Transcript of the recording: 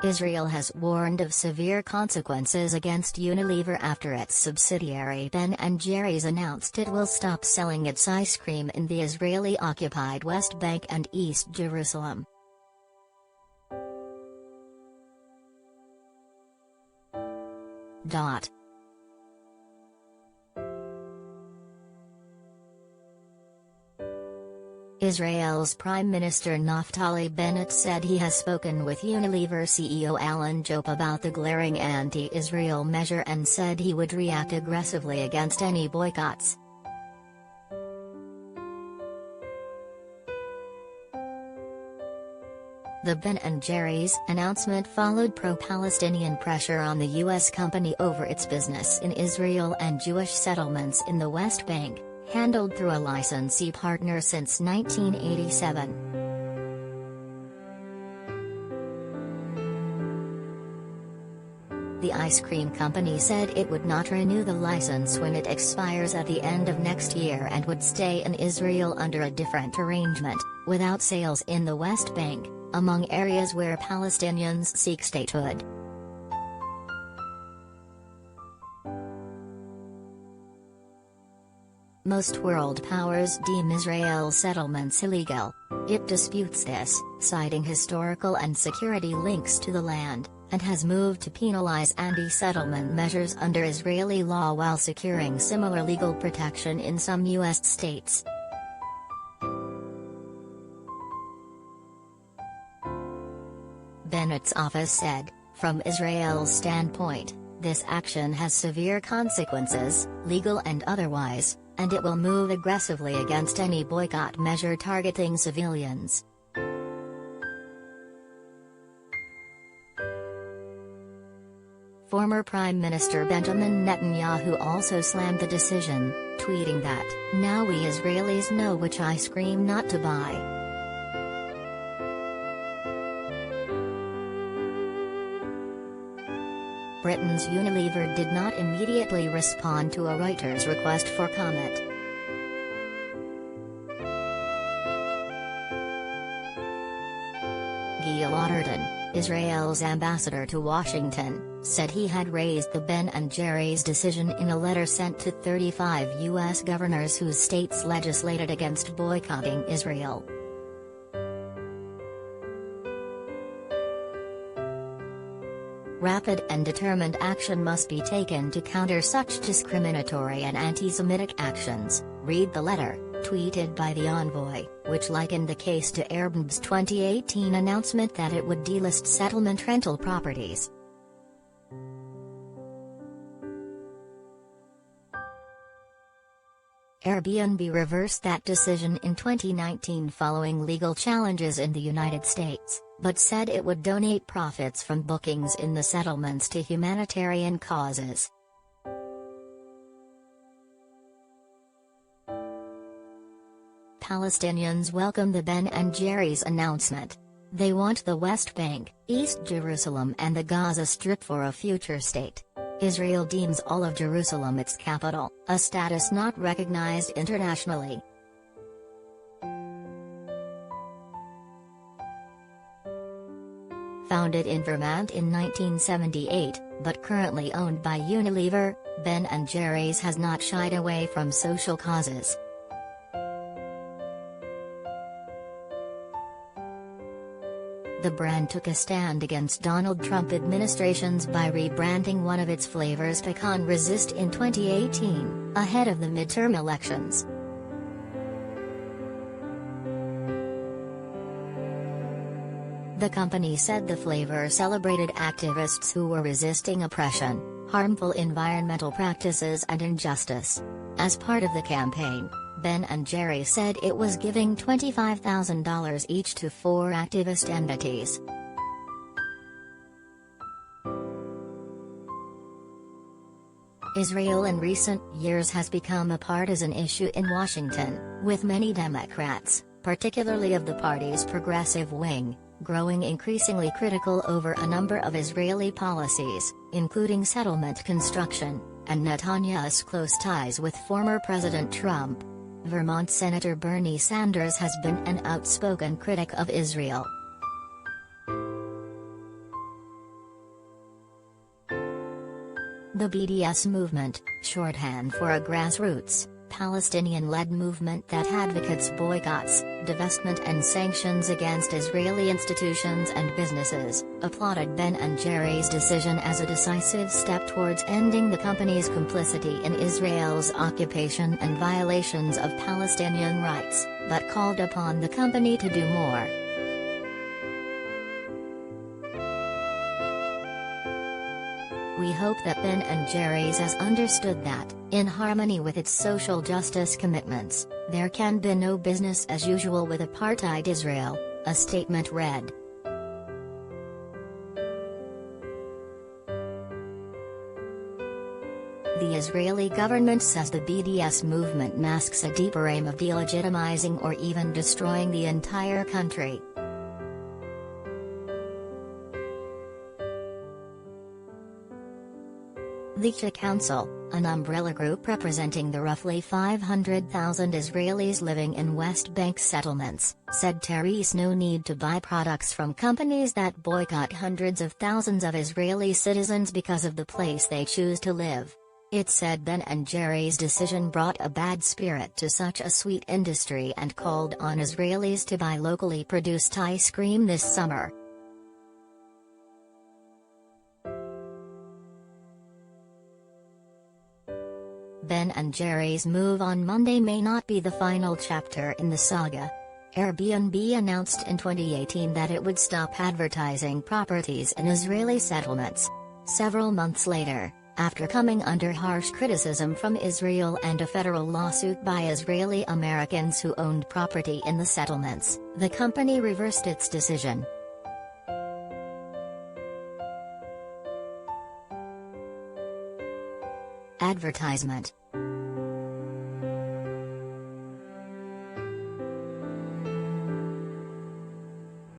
Israel has warned of severe consequences against Unilever after its subsidiary Ben & Jerry's announced it will stop selling its ice cream in the Israeli-occupied West Bank and East Jerusalem. Israel's Prime Minister Naftali Bennett said he has spoken with Unilever CEO Alan Jope about the glaring anti-Israel measure and said he would react aggressively against any boycotts. The Ben & Jerry's announcement followed pro-Palestinian pressure on the U.S. company over its business in Israel and Jewish settlements in the West Bank, handled through a licensee partner since 1987. The ice cream company said it would not renew the license when it expires at the end of next year and would stay in Israel under a different arrangement, without sales in the West Bank, among areas where Palestinians seek statehood. Most world powers deem Israel's settlements illegal. It disputes this, citing historical and security links to the land, and has moved to penalize anti-settlement measures under Israeli law while securing similar legal protection in some U.S. states. Bennett's office said, "From Israel's standpoint, this action has severe consequences, legal and otherwise, and it will move aggressively against any boycott measure targeting civilians." Former Prime Minister Benjamin Netanyahu also slammed the decision, tweeting that, "Now we Israelis know which ice cream not to buy." Britain's Unilever did not immediately respond to a Reuters request for comment. Gil Otterton, Israel's ambassador to Washington, said he had raised the Ben & Jerry's decision in a letter sent to 35 U.S. governors whose states legislated against boycotting Israel. "Rapid and determined action must be taken to counter such discriminatory and anti-Semitic actions," read the letter, tweeted by the envoy, which likened the case to Airbnb's 2018 announcement that it would delist settlement rental properties. Airbnb reversed that decision in 2019 following legal challenges in the United States, but said it would donate profits from bookings in the settlements to humanitarian causes. Palestinians welcome the Ben & Jerry's announcement. They want the West Bank, East Jerusalem and the Gaza Strip for a future state. Israel deems all of Jerusalem its capital, a status not recognized internationally. Founded in Vermont in 1978, but currently owned by Unilever, Ben & Jerry's has not shied away from social causes. The brand took a stand against Donald Trump administrations by rebranding one of its flavors Pecan Resist in 2018, ahead of the midterm elections. The company said the flavor celebrated activists who were resisting oppression, harmful environmental practices and injustice. As part of the campaign, Ben & Jerry said it was giving $25,000 each to 4 activist entities. Israel in recent years has become a partisan issue in Washington, with many Democrats, particularly of the party's progressive wing, growing increasingly critical over a number of Israeli policies, including settlement construction, and Netanyahu's close ties with former President Trump. Vermont Senator Bernie Sanders has been an outspoken critic of Israel. The BDS movement, shorthand for a grassroots, Palestinian-led movement that advocates boycotts, divestment and sanctions against Israeli institutions and businesses, applauded Ben & Jerry's decision as a decisive step towards ending the company's complicity in Israel's occupation and violations of Palestinian rights, but called upon the company to do more. We hope that Ben & Jerry's has understood that, in harmony with its social justice commitments, there can be no business as usual with apartheid Israel, a statement read. The Israeli government says the BDS movement masks a deeper aim of delegitimizing or even destroying the entire country. The Shia Council, an umbrella group representing the roughly 500,000 Israelis living in West Bank settlements, said there is no need to buy products from companies that boycott hundreds of thousands of Israeli citizens because of the place they choose to live. It said Ben & Jerry's decision brought a bad spirit to such a sweet industry and called on Israelis to buy locally produced ice cream this summer. Ben & Jerry's move on Monday may not be the final chapter in the saga. Airbnb announced in 2018 that it would stop advertising properties in Israeli settlements. Several months later, after coming under harsh criticism from Israel and a federal lawsuit by Israeli Americans who owned property in the settlements, the company reversed its decision. Advertisement.